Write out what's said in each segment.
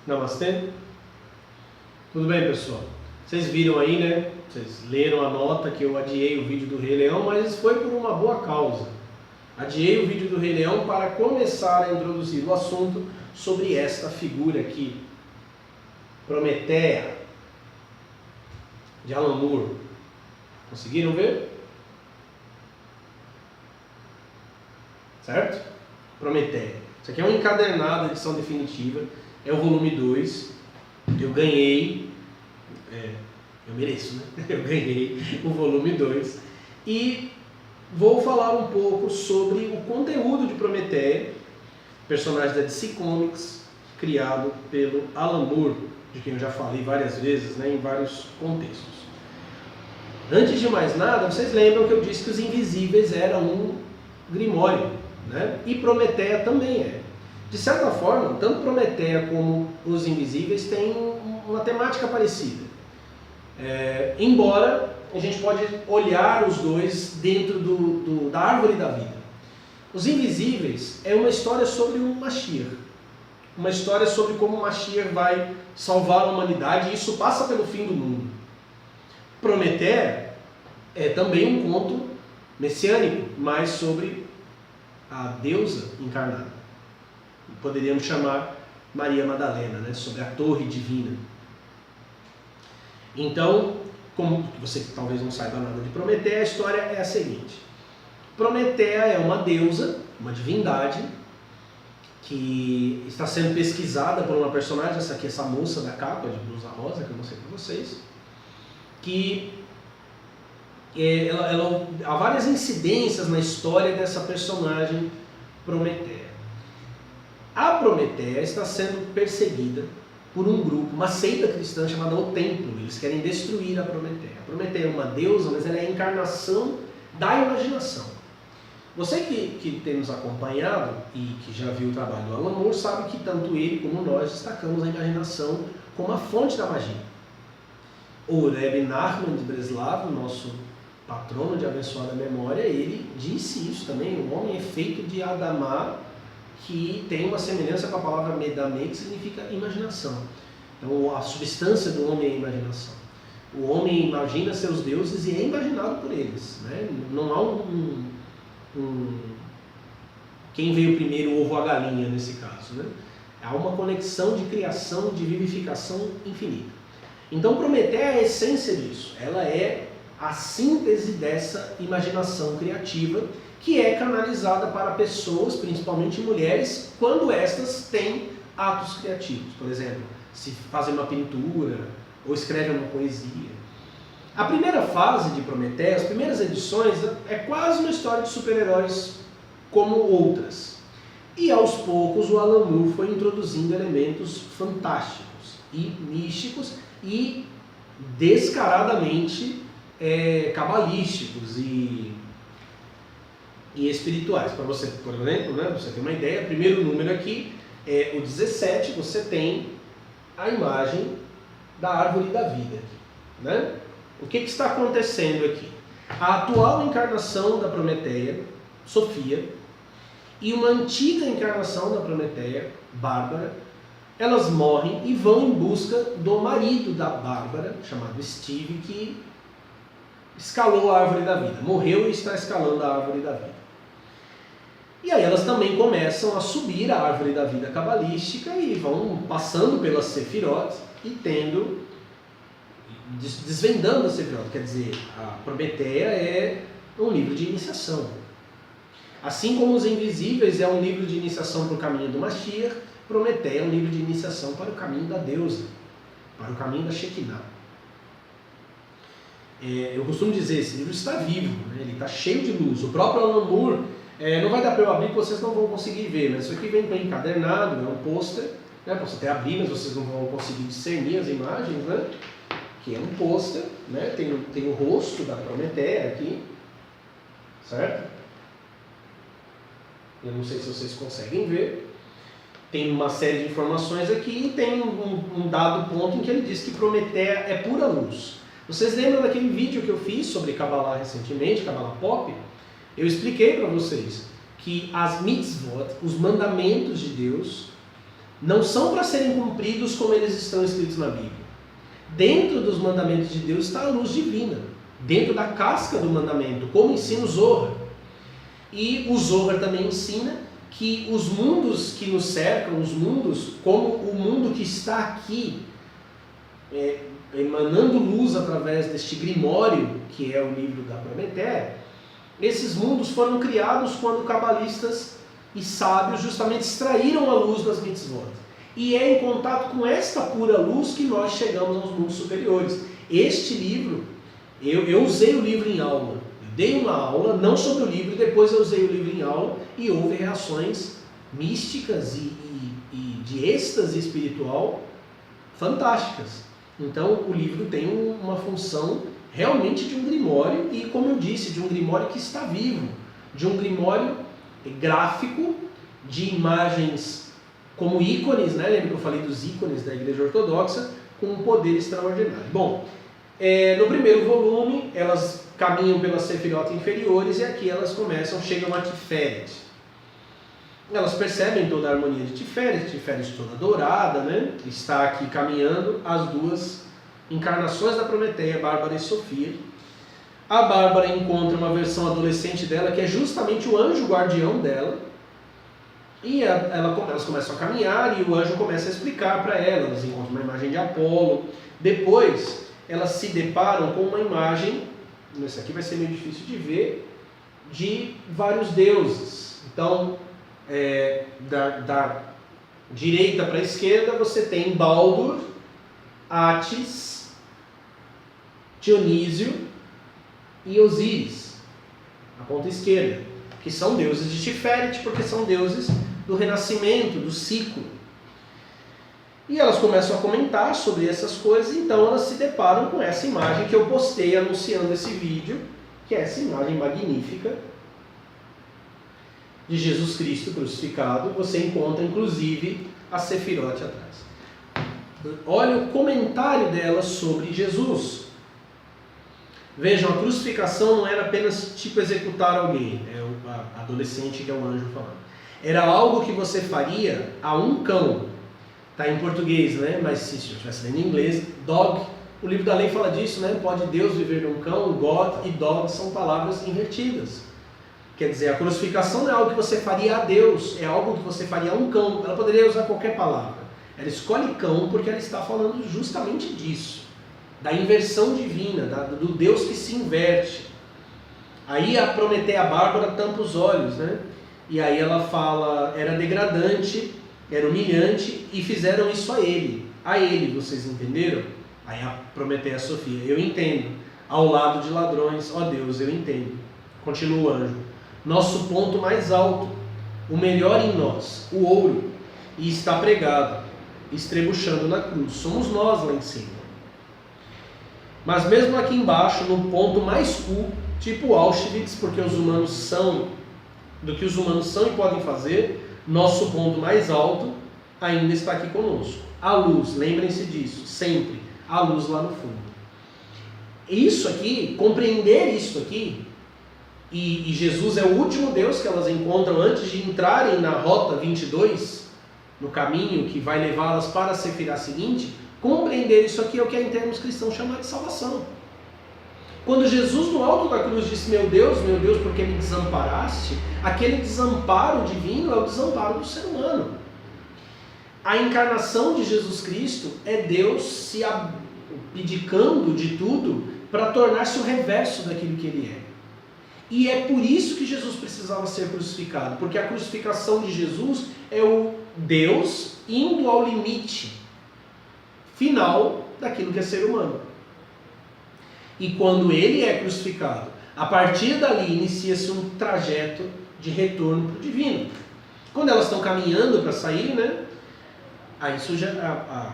Namastê. Tudo bem, pessoal? Vocês viram aí, né? Vocês leram a nota que eu adiei o vídeo do Rei Leão, mas foi por uma boa causa. Adiei o vídeo do Rei Leão para começar a introduzir o assunto sobre esta figura aqui, Prometeia, de Alan Moore. Conseguiram ver? Certo? Prometeia. Isso aqui é um encadernado, edição definitiva, é o volume 2. Eu ganhei, eu mereço, né? Eu ganhei o volume 2 e vou falar um pouco sobre o conteúdo de Prometeia, personagem da DC Comics, criado pelo Alan Moore, de quem eu já falei várias vezes, né, em vários contextos. Antes de mais nada, vocês lembram que eu disse que os Invisíveis eram um grimório, né? E Prometeia também é. De certa forma, tanto Prometeia como os Invisíveis têm uma temática parecida. Embora a gente pode olhar os dois dentro da árvore da vida. Os Invisíveis é uma história sobre um Mashiach. Uma história sobre como o Mashiach vai salvar a humanidade, e isso passa pelo fim do mundo. Prometeia é também um conto messiânico, mas sobre a deusa encarnada. Poderíamos chamar Maria Madalena, né? Sobre a torre divina. Então, como você talvez não saiba nada de Prometeia, a história é a seguinte. Prometeia é uma deusa, uma divindade, que está sendo pesquisada por uma personagem, essa moça da capa de blusa rosa, que eu mostrei para vocês, que há várias incidências na história dessa personagem Prometeia. A Prometeia está sendo perseguida por um grupo, uma seita cristã chamada O Templo. Eles querem destruir a Prometeia. A Prometeia é uma deusa, mas ela é a encarnação da imaginação. Você que tem nos acompanhado e que já viu o trabalho do Alan Moore sabe que tanto ele como nós destacamos a imaginação como a fonte da magia. O Rebbe Nachman de Breslav, nosso patrono de abençoada memória, ele disse isso também. O homem é feito de Adamá, que tem uma semelhança com a palavra medamê, que significa imaginação. Então, a substância do homem é a imaginação. O homem imagina seus deuses e é imaginado por eles, né? Não há quem veio primeiro, o ovo ou a galinha, nesse caso, né? Há uma conexão de criação, de vivificação infinita. Então, Prometeia é a essência disso. Ela é a síntese dessa imaginação criativa, que é canalizada para pessoas, principalmente mulheres, quando estas têm atos criativos. Por exemplo, se fazem uma pintura ou escrevem uma poesia. A primeira fase de Prometeia, as primeiras edições, é quase uma história de super-heróis como outras. E aos poucos o Alan Moore foi introduzindo elementos fantásticos e místicos e descaradamente cabalísticos e espirituais. Para você, por exemplo, né, você ter uma ideia, o primeiro número aqui é o 17, você tem a imagem da árvore da vida. Né? O que está acontecendo aqui? A atual encarnação da Prometeia, Sofia, e uma antiga encarnação da Prometeia, Bárbara, elas morrem e vão em busca do marido da Bárbara, chamado Steve, que escalou a árvore da vida. Morreu e está escalando a árvore da vida. E aí elas também começam a subir a árvore da vida cabalística e vão passando pelas Sefirot e desvendando a Sefirot. Quer dizer, a Prometeia é um livro de iniciação. Assim como os Invisíveis é um livro de iniciação para o caminho do Mashiach, Prometeia é um livro de iniciação para o caminho da deusa, para o caminho da Shekinah. Eu costumo dizer, esse livro está vivo, né? Ele está cheio de luz. O próprio Alan Moore, não vai dar para eu abrir, que vocês não vão conseguir ver, mas isso aqui vem bem encadernado, é um pôster, né? Posso até abrir, mas vocês não vão conseguir discernir as imagens, né? Que é um pôster, né? Tem o rosto da Prometeia aqui, certo? Eu não sei se vocês conseguem ver. Tem uma série de informações aqui e tem um dado ponto em que ele diz que Prometeia é pura luz. Vocês lembram daquele vídeo que eu fiz sobre Kabbalah recentemente, Kabbalah Pop? Eu expliquei para vocês que as mitzvot, os mandamentos de Deus, não são para serem cumpridos como eles estão escritos na Bíblia. Dentro dos mandamentos de Deus está a luz divina, dentro da casca do mandamento, como ensina o Zohar. E o Zohar também ensina que os mundos que nos cercam, os mundos, como o mundo que está aqui, emanando luz através deste grimório, que é o livro da Prometeia, esses mundos foram criados quando cabalistas e sábios justamente extraíram a luz das mitzvot. E é em contato com esta pura luz que nós chegamos aos mundos superiores. Este livro, eu usei o livro em aula. Eu dei uma aula, não sobre o livro, depois eu usei o livro em aula e houve reações místicas e de êxtase espiritual fantásticas. Então o livro tem uma função realmente de um grimório e, como eu disse, de um grimório que está vivo, de um grimório gráfico, de imagens como ícones, né? Lembra que eu falei dos ícones da Igreja Ortodoxa, com um poder extraordinário. Bom, no primeiro volume, elas caminham pelas sefirot inferiores e aqui elas chegam a Tiferet. Elas percebem toda a harmonia de Tiferet toda dourada, né? Está aqui caminhando as duas encarnações da Prometeia, Bárbara e Sofia. A Bárbara encontra uma versão adolescente dela, que é justamente o anjo guardião dela, e elas começam a caminhar e o anjo começa a explicar para elas encontram uma imagem de Apolo. Depois, elas se deparam com uma imagem, esse aqui vai ser meio difícil de ver, de vários deuses. Então, da direita para a esquerda, você tem Baldur, Atis, Dionísio e Osíris, na ponta esquerda, que são deuses de Tiferet, porque são deuses do renascimento, do ciclo. E elas começam a comentar sobre essas coisas, então elas se deparam com essa imagem que eu postei anunciando esse vídeo, que é essa imagem magnífica de Jesus Cristo crucificado. Você encontra inclusive a Sefirot atrás. Olha o comentário delas sobre Jesus. Vejam, a crucificação não era apenas tipo executar alguém, é o adolescente que é o anjo falando. Era algo que você faria a um cão. Está em português, né? Mas se eu estivesse lendo em inglês, dog, o livro da lei fala disso, né? Pode Deus viver num cão? God e dog são palavras invertidas. Quer dizer, a crucificação não é algo que você faria a Deus, é algo que você faria a um cão. Ela poderia usar qualquer palavra. Ela escolhe cão porque ela está falando justamente disso. Da inversão divina, do Deus que se inverte. Aí a Prometeia Bárbara tampa os olhos, né? E aí ela fala, era degradante, era humilhante e fizeram isso a ele. A ele, vocês entenderam? Aí a Prometeia Sofia, eu entendo. Ao lado de ladrões, ó Deus, eu entendo. Continua o anjo. Nosso ponto mais alto, o melhor em nós, o ouro, e está pregado, estrebuchando na cruz. Somos nós lá em cima. Mas mesmo aqui embaixo, no ponto mais cool, tipo Auschwitz, porque os humanos são do que os humanos são e podem fazer, nosso ponto mais alto ainda está aqui conosco. A luz, lembrem-se disso, sempre, a luz lá no fundo. Isso aqui, compreender isso aqui, e Jesus é o último Deus que elas encontram antes de entrarem na Rota 22, no caminho que vai levá-las para a Sefirá seguinte. Compreender isso aqui é o que é em termos cristãos chamado de salvação. Quando Jesus no alto da cruz disse, meu Deus, por que me desamparaste? Aquele desamparo divino é o desamparo do ser humano. A encarnação de Jesus Cristo é Deus se abdicando de tudo para tornar-se o reverso daquilo que Ele é. E é por isso que Jesus precisava ser crucificado, porque a crucificação de Jesus é o Deus indo ao limite final daquilo que é ser humano. E quando ele é crucificado, a partir dali inicia-se um trajeto de retorno para o divino. Quando elas estão caminhando para sair, né? Aí surge a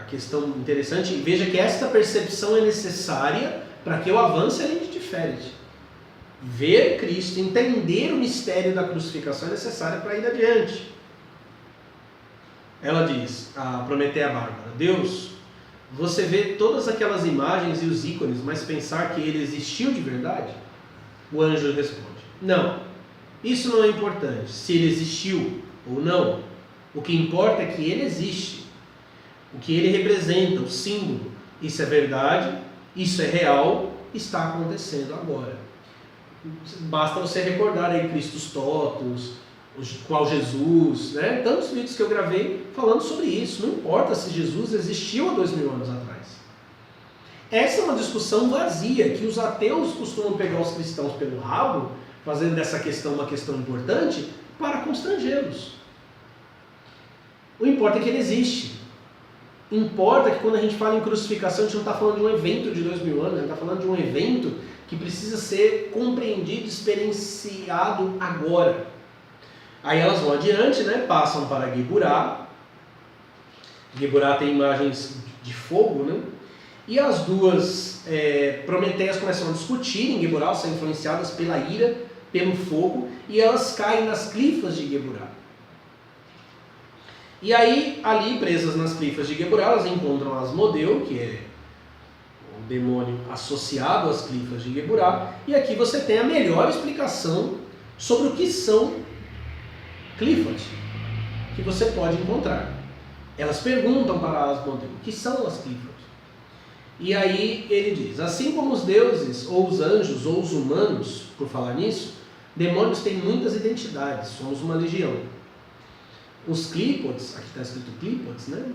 questão interessante. Veja que esta percepção é necessária para que eu avance além de Tiferet. Ver Cristo, entender o mistério da crucificação é necessário para ir adiante. Ela diz, a Prometeia Bárbara, Deus, você vê todas aquelas imagens e os ícones, mas pensar que ele existiu de verdade? O anjo responde, não, isso não é importante, se ele existiu ou não. O que importa é que ele existe. O que ele representa, o símbolo. Isso é verdade, isso é real, está acontecendo agora. Basta você recordar aí Christus Totus, qual Jesus, né? Tantos vídeos que eu gravei falando sobre isso. Não importa se Jesus existiu há 2000 anos atrás. Essa é uma discussão vazia, que os ateus costumam pegar os cristãos pelo rabo, fazendo dessa questão uma questão importante, para constrangê-los. O importa é que ele existe. Importa que quando a gente fala em crucificação, a gente não está falando de um evento de 2000 anos, a gente está falando de um evento que precisa ser compreendido, experienciado agora. Aí elas vão adiante, né? Passam para Geburá. Geburá tem imagens de fogo, né? E as duas Prometeias começam a discutir em Geburá, são influenciadas pela ira, pelo fogo, e elas caem nas clifas de Geburá. E aí, ali, presas nas clifas de Geburá, elas encontram Asmodeu, que é o demônio associado às clifas de Geburá, e aqui você tem a melhor explicação sobre o que são clifas, que você pode encontrar. Elas perguntam para Asmodeu, o que são as clifas? E aí ele diz, assim como os deuses, ou os anjos, ou os humanos, por falar nisso, demônios têm muitas identidades, somos uma legião. Os clípodes, aqui está escrito clípodes, né?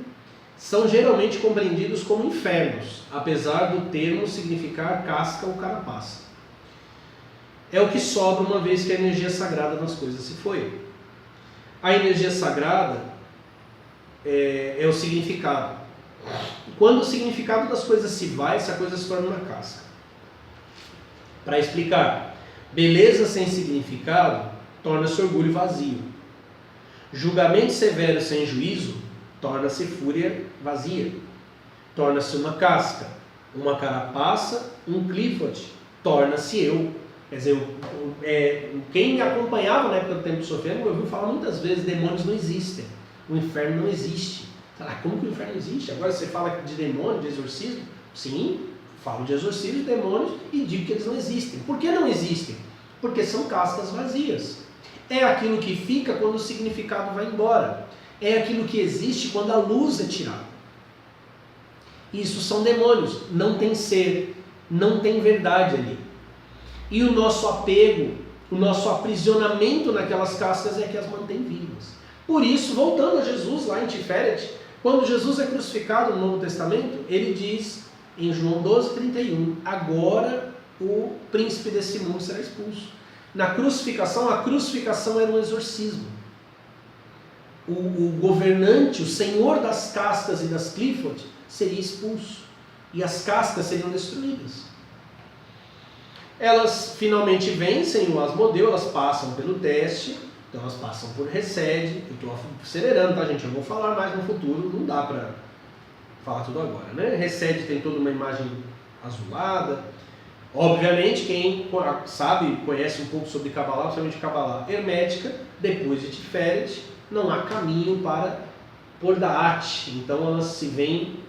São geralmente compreendidos como infernos, apesar do termo significar casca ou carapaça. É o que sobra uma vez que a energia sagrada nas coisas se foi. A energia sagrada é o significado. Quando o significado das coisas se vai, essa coisa se torna uma casca. Para explicar, beleza sem significado torna-se orgulho vazio. Julgamento severo sem juízo torna-se fúria vazia. Torna-se uma casca, uma carapaça, um clifote. Torna-se eu. Quer dizer, quem me acompanhava na época do tempo sofrendo, ouviu falar muitas vezes, demônios não existem. O inferno não existe. Como que o inferno existe? Agora você fala de demônio, de exorcismo? Sim, falo de exorcismo de demônios e digo que eles não existem. Por que não existem? Porque são cascas vazias. É aquilo que fica quando o significado vai embora. É aquilo que existe quando a luz é tirada. Isso são demônios. Não tem ser, não tem verdade ali. E o nosso apego, o nosso aprisionamento naquelas cascas é que as mantém vivas. Por isso, voltando a Jesus lá em Tiferet, quando Jesus é crucificado no Novo Testamento, ele diz em João 12:31, agora o príncipe desse mundo será expulso. Na crucificação, a crucificação era um exorcismo. O governante, o senhor das cascas e das clifotes, seria expulso. E as cascas seriam destruídas. Elas finalmente vencem o Asmodeu, elas passam pelo teste, então elas passam por Resed. Eu estou acelerando, tá, gente? Eu vou falar mais no futuro, não dá para falar tudo agora, né? Resed tem toda uma imagem azulada. Obviamente, quem sabe, conhece um pouco sobre Kabbalah, principalmente Kabbalah hermética, depois de Tiferet, não há caminho para Pordaat. Então elas se veem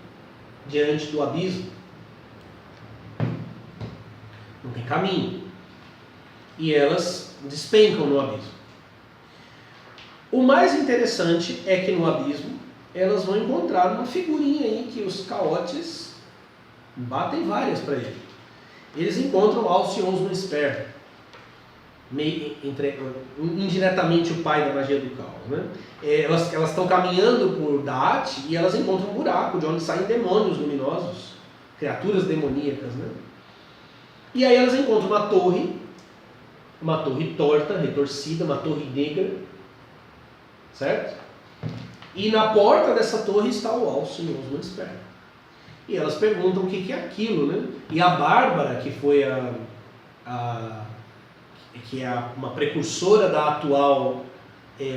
diante do abismo. Não tem caminho. E elas despencam no abismo. O mais interessante é que no abismo elas vão encontrar uma figurinha aí que os caotes batem várias para ele. Eles encontram Alcyone no Esper, indiretamente o pai da magia do caos, né? Elas estão caminhando por Daat e elas encontram um buraco de onde saem demônios luminosos, criaturas demoníacas, né? E aí elas encontram uma torre torta, retorcida, uma torre negra, certo? E na porta dessa torre está o Alcyone no Esper. E elas perguntam o que é aquilo, né? E a Bárbara, que foi uma precursora da atual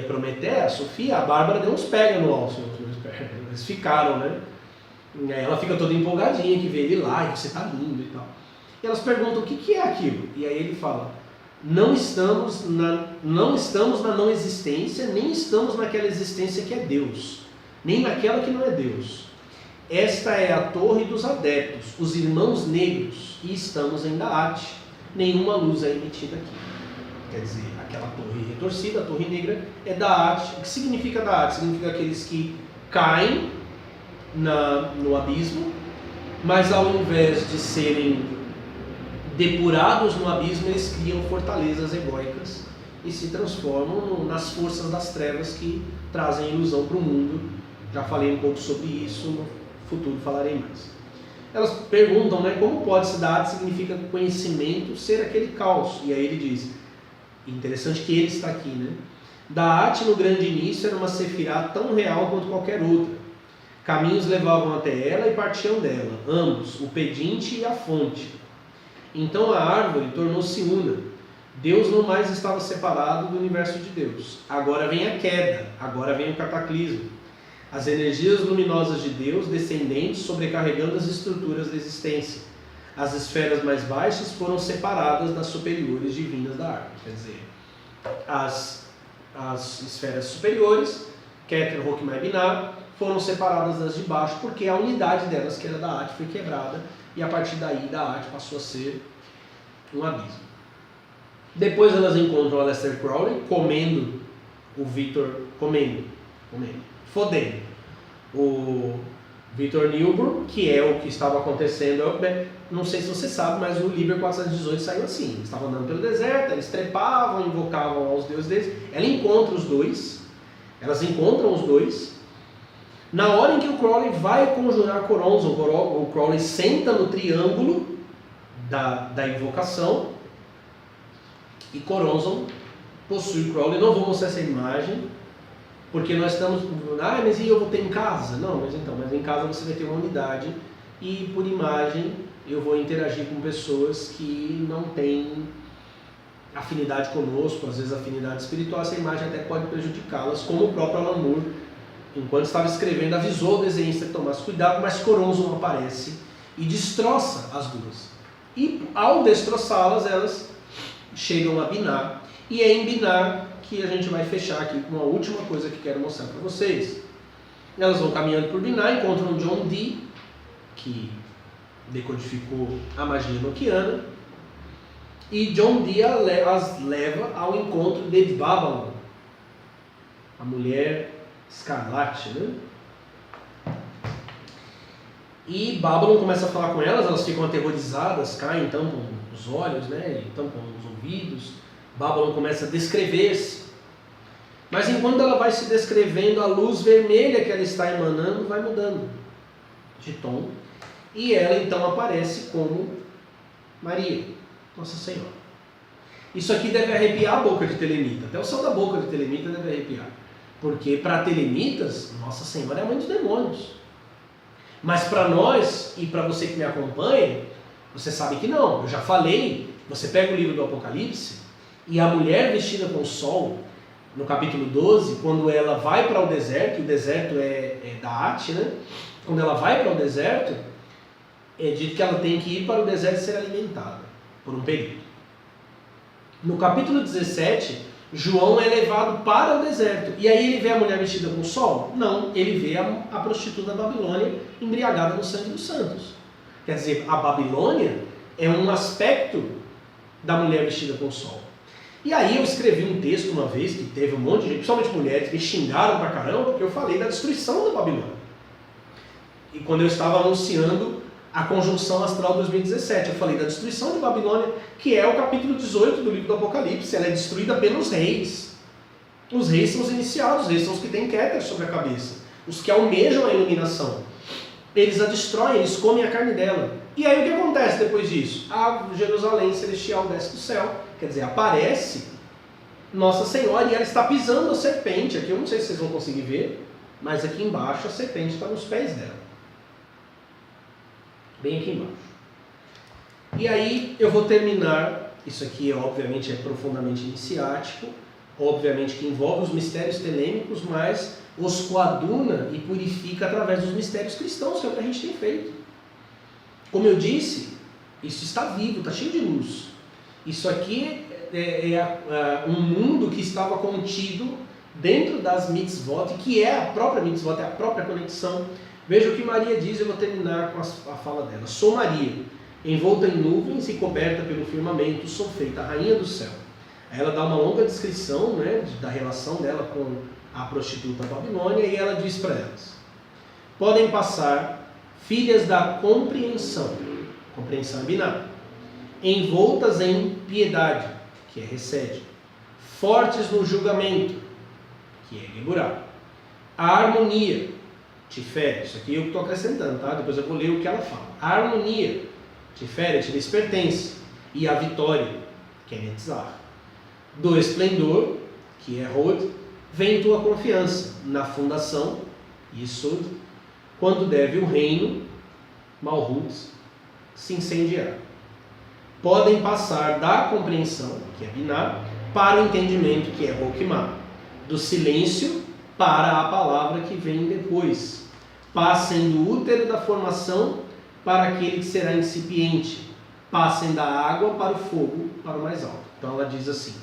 Prometeia, a Sofia, a Bárbara deu uns pega no Alcyone. Eles ficaram, né? E aí ela fica toda empolgadinha que vê ele lá, e você tá lindo e tal. E elas perguntam o que é aquilo. E aí ele fala, não estamos na não existência, nem estamos naquela existência que é Deus, nem naquela que não é Deus. Esta é a torre dos adeptos, os irmãos negros, e estamos em Daat. Nenhuma luz é emitida aqui. quer dizer, aquela torre retorcida, a torre negra, é Da'at. O que significa Da'at? Significa aqueles que caem no abismo, mas ao invés de serem depurados no abismo, eles criam fortalezas egóicas e se transformam nas forças das trevas que trazem ilusão para o mundo. Já falei um pouco sobre isso, no futuro falarei mais. Elas perguntam, né, como pode se Da'at significa conhecimento ser aquele caos? E aí ele diz, interessante que ele está aqui, né? Da'at no grande início era uma sefirá tão real quanto qualquer outra. Caminhos levavam até ela e partiam dela, ambos, o pedinte e a fonte. Então a árvore tornou-se una. Deus não mais estava separado do universo de Deus. Agora vem a queda, agora vem o cataclismo. As energias luminosas de Deus descendentes sobrecarregando as estruturas da existência. As esferas mais baixas foram separadas das superiores divinas da árvore. Quer dizer, as esferas superiores, Keter, Rokhmah e Binah, foram separadas das de baixo, porque a unidade delas, que era Da'at, foi quebrada, e a partir daí Da'at passou a ser um abismo. Depois elas encontram o Aleister Crowley comendo o Victor, fodendo o Victor Newburgh, que é o que estava acontecendo. Não sei se você sabe, mas o Liber 418 saiu assim. Eles estavam andando pelo deserto, eles trepavam, invocavam aos deuses deles. Ela encontra os dois, elas encontram os dois. Na hora em que o Crowley vai conjurar Coronzon, o Crowley senta no triângulo da invocação e Coronzon possui Crowley. Não vou mostrar essa imagem, porque nós estamos... mas e eu vou ter em casa? Não, mas em casa você vai ter uma unidade e por imagem eu vou interagir com pessoas que não têm afinidade conosco, às vezes afinidade espiritual. Essa imagem até pode prejudicá-las, como o próprio Alan Moore, enquanto estava escrevendo, avisou o desenhista que tomasse cuidado, mas Coronzon aparece e destroça as duas. E ao destroçá-las, elas chegam a Binah, e é em Binah que a gente vai fechar aqui com uma última coisa que quero mostrar para vocês. Elas vão caminhando por Binah, encontram John Dee, que decodificou a magia enoquiana, e John Dee as leva ao encontro de Babylon, a mulher escarlate, né? E Babylon começa a falar com elas, elas ficam aterrorizadas, caem, tampam os olhos, né? E tampam os ouvidos. Babylon começa a descrever-se. Mas enquanto ela vai se descrevendo, a luz vermelha que ela está emanando vai mudando de tom. E ela então aparece como Maria, Nossa Senhora. Isso aqui deve arrepiar a boca de Telemita. Até o som da boca de Telemita deve arrepiar. Porque para Telemitas, Nossa Senhora é a mãe dos demônios. Mas para nós, e para você que me acompanha, você sabe que não. Eu já falei, você pega o livro do Apocalipse, e a mulher vestida com o sol, no capítulo 12, quando ela vai para o deserto é Da'at, né? Quando ela vai para o deserto, é dito que ela tem que ir para o deserto e ser alimentada por um período. No capítulo 17, João é levado para o deserto. E aí ele vê a mulher vestida com o sol? Não, ele vê a prostituta da Babilônia embriagada no sangue dos santos. Quer dizer, a Babilônia é um aspecto da mulher vestida com o sol. E aí eu escrevi um texto uma vez, que teve um monte de gente, principalmente mulheres, que me xingaram pra caramba, porque eu falei da destruição da Babilônia. E quando eu estava anunciando a conjunção astral 2017, eu falei da destruição de Babilônia, que é o capítulo 18 do livro do Apocalipse. Ela é destruída pelos reis. Os reis são os iniciados, os reis são os que têm Keter sobre a cabeça, os que almejam a iluminação. Eles a destroem, eles comem a carne dela. E aí o que acontece depois disso? A Jerusalém celestial desce do céu, quer dizer, aparece Nossa Senhora e ela está pisando a serpente. Aqui eu não sei se vocês vão conseguir ver, mas aqui embaixo a serpente está nos pés dela. Bem aqui embaixo. E aí eu vou terminar, isso aqui obviamente é profundamente iniciático, obviamente que envolve os mistérios telêmicos, mas os coaduna e purifica através dos mistérios cristãos, que é o que a gente tem feito. Como eu disse, isso está vivo, está cheio de luz. Isso aqui é um mundo que estava contido dentro das mitzvot, que é a própria mitzvot, é a própria conexão. Veja o que Maria diz, eu vou terminar com a fala dela. Sou Maria, envolta em nuvens e coberta pelo firmamento, sou feita a rainha do céu. Aí ela dá uma longa descrição, né, da relação dela com a prostituta Babilônia e ela diz para elas: podem passar filhas da compreensão é Biná, envoltas em piedade, que é Resed, fortes no julgamento, que é Geburá, a harmonia, Tiferet, isso aqui eu estou acrescentando, tá? Depois eu vou ler o que ela fala. A harmonia, Tiferet, lhes pertence, e a vitória, que é Netzach. Do esplendor, que é Hod, vem tua confiança na fundação, Yesod, quando deve o reino, Malhut, se incendiar. Podem passar da compreensão, que é Biná, para o entendimento, que é Hokmah, do silêncio para a palavra que vem depois. Passem do útero da formação para aquele que será incipiente. Passem da água para o fogo, para o mais alto. Então ela diz assim: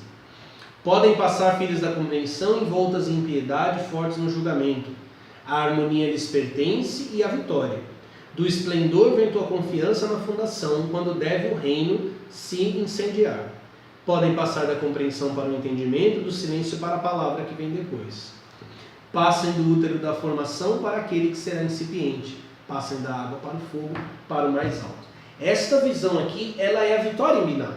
podem passar filhos da compreensão envoltas em impiedade, fortes no julgamento. A harmonia lhes pertence e a vitória. Do esplendor vem tua confiança na fundação, quando deve o reino se incendiar. Podem passar da compreensão para o entendimento, do silêncio para a palavra que vem depois. Passem do útero da formação para aquele que será incipiente. Passem da água para o fogo, para o mais alto. Esta visão aqui, ela é a vitória em Biná.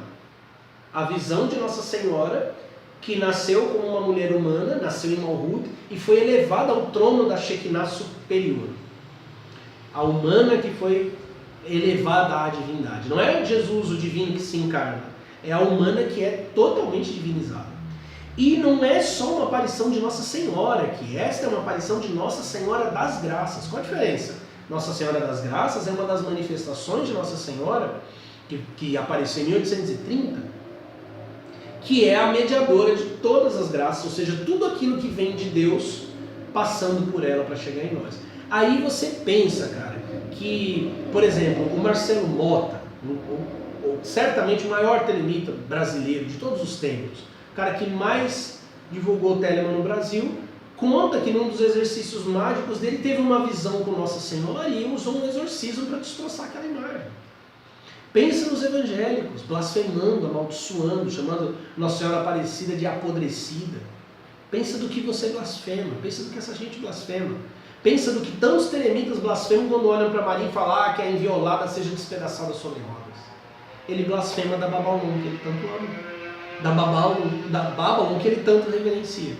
A visão de Nossa Senhora, que nasceu como uma mulher humana, nasceu em Malhut e foi elevada ao trono da Shekinah superior. A humana que foi elevada à divindade. Não é Jesus, o divino, que se encarna. É a humana que é totalmente divinizada. E não é só uma aparição de Nossa Senhora, que esta é uma aparição de Nossa Senhora das Graças. Qual a diferença? Nossa Senhora das Graças é uma das manifestações de Nossa Senhora, que apareceu em 1830, que é a mediadora de todas as graças, ou seja, tudo aquilo que vem de Deus passando por ela para chegar em nós. Aí você pensa, cara, que, por exemplo, o Marcelo Mota, certamente o maior telemita brasileiro de todos os tempos, o cara que mais divulgou o Telemann no Brasil, conta que num dos exercícios mágicos dele teve uma visão com Nossa Senhora e usou um exorcismo para destroçar aquela imagem. Pensa nos evangélicos, blasfemando, amaldiçoando, chamando Nossa Senhora Aparecida de apodrecida. Pensa do que você blasfema, pensa do que essa gente blasfema. Pensa do que tantos teremitas blasfemam quando olham para Maria e falam que a inviolada seja despedaçada sobre rodas. Ele blasfema da Babalon que ele tanto ama. Da Babylon que ele tanto reverencia.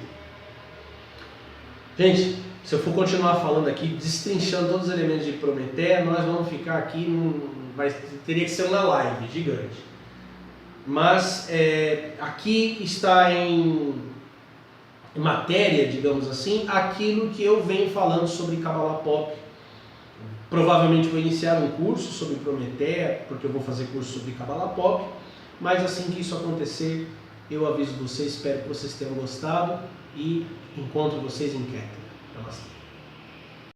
Gente, se eu for continuar falando aqui, destrinchando todos os elementos de Prometeia, nós vamos ficar aqui, teria que ser uma live gigante. Mas aqui está em matéria, digamos assim, aquilo que eu venho falando sobre Kabbalah Pop. Provavelmente vou iniciar um curso sobre Prometeia, porque eu vou fazer curso sobre Kabbalah Pop. Mas assim que isso acontecer, eu aviso vocês, espero que vocês tenham gostado e encontro vocês em Keter. Namastê.